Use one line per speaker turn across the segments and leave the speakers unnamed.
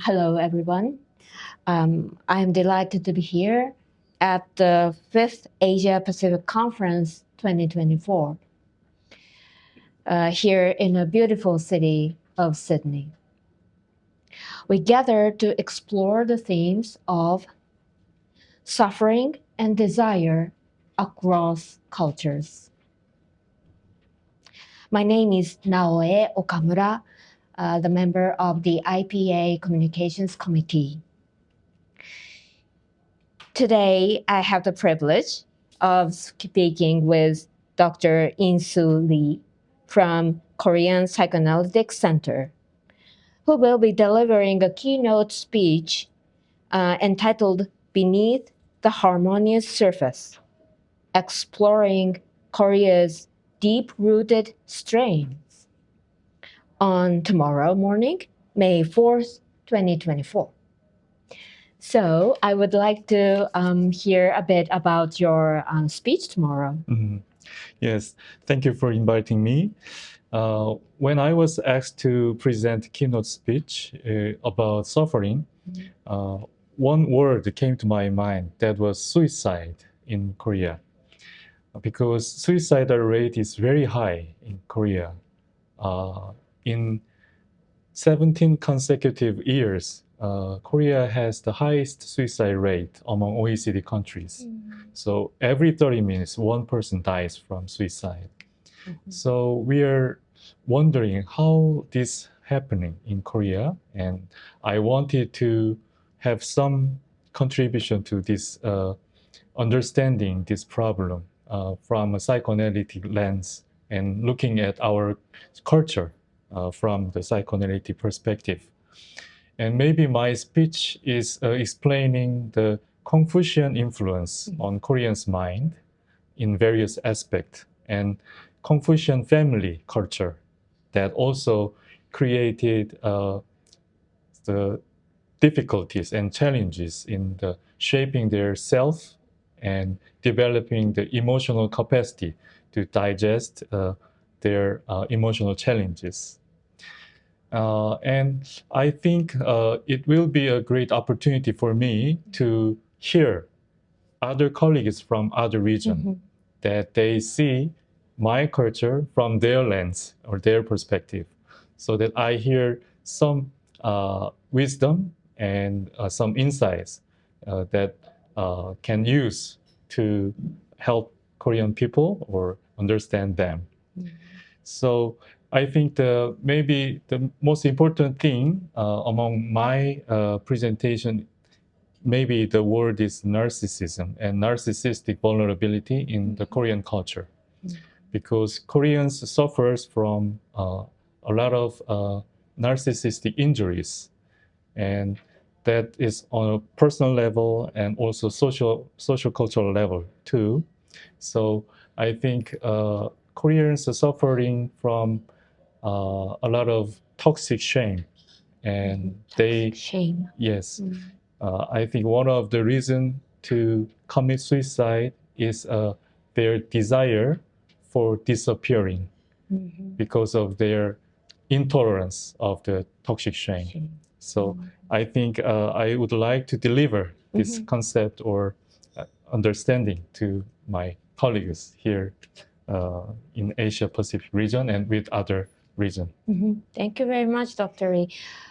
Hello, everyone. I am delighted to be here at the 5th Asia Pacific Conference 2024, here in a beautiful city of Sydney. We gather to explore the themes of suffering and desire across cultures. My name is Naoe Okamura, the member of the IPA Communications Committee. Today, I have the privilege of speaking with Dr. In-Soo Lee from Korean Psychoanalytic Center, who will be delivering a keynote speech entitled Beneath the Harmonious Surface, Exploring Korea's Deep-Rooted Strains on tomorrow morning, May 4th, 2024. So I would like to hear a bit about your speech tomorrow.
Yes, thank you for inviting me. When I was asked to present a keynote speech about suffering, one word came to my mind, that was suicide in Korea. Because suicidal rate is very high in Korea. In 17 consecutive years, Korea has the highest suicide rate among OECD countries. So every 30 minutes, one person dies from suicide. So we are wondering how this happening in Korea, and I wanted to have some contribution to this understanding this problem from a psychoanalytic lens and looking at our culture from the psychoanalytic perspective. And maybe my speech is explaining the Confucian influence on Koreans' mind in various aspects, and Confucian family culture that also created the difficulties and challenges in the shaping their self and developing the emotional capacity to digest their emotional challenges. And I think it will be a great opportunity for me to hear other colleagues from other regions that they see my culture from their lens or their perspective, so that I hear some wisdom and some insights that can use to help Korean people or understand them. So I think maybe the most important thing among my presentation, maybe the word is narcissism and narcissistic vulnerability in the Korean culture. Because Koreans suffers from a lot of narcissistic injuries, and that is on a personal level and also social cultural level too. So I think Koreans are suffering from a lot of toxic shame, and
Shame.
Yes, I think one of the reasons to commit suicide is their desire for disappearing because of their intolerance of the toxic shame. So I think I would like to deliver this concept or understanding to my colleagues here in Asia Pacific region and with other region.
Thank you very much, Dr. Lee.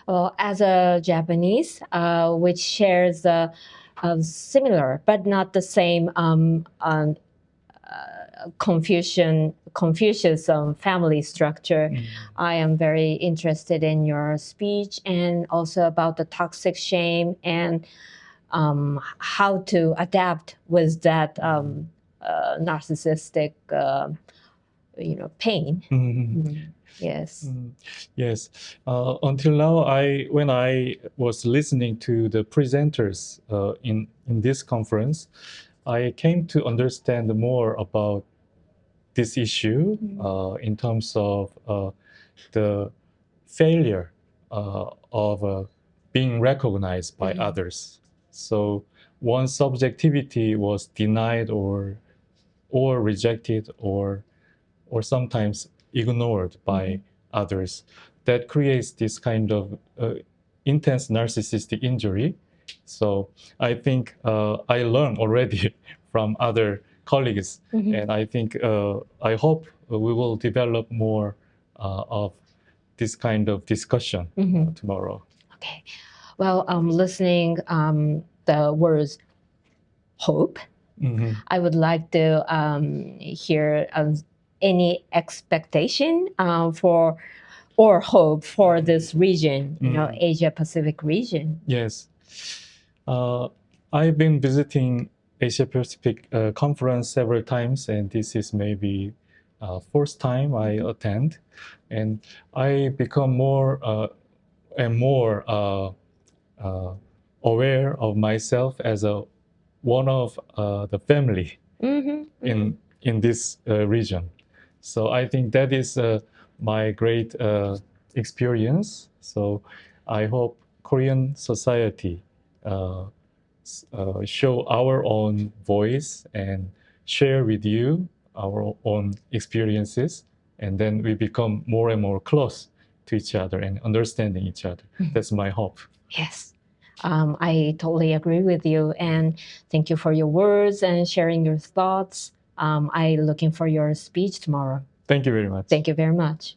Well, as a Japanese, which shares a similar but not the same Confucius family structure, I am very interested in your speech and also about the toxic shame and how to adapt with that narcissistic, pain. Yes.
Yes. Until now, when I was listening to the presenters in this conference, I came to understand more about this issue in terms of the failure of being recognized by others. So one's subjectivity was denied or rejected or sometimes ignored by others. That creates this kind of intense narcissistic injury. So I think I learned already from other colleagues, and I think I hope we will develop more of this kind of discussion tomorrow.
Okay. Well, listening the words hope, I would like to hear any expectation for or hope for this region, Asia Pacific region.
Yes. I've been visiting Asia Pacific conference several times, and this is maybe fourth time I attend, and I become more and more aware of myself as one of the family in this region. So I think that is my great experience. So I hope Korean society show our own voice and share with you our own experiences, and then we become more and more close to each other and understanding each other. That's my hope.
Yes. I totally agree with you, and thank you for your words and sharing your thoughts. I'm looking for your speech tomorrow.
Thank you very much.
Thank you very much.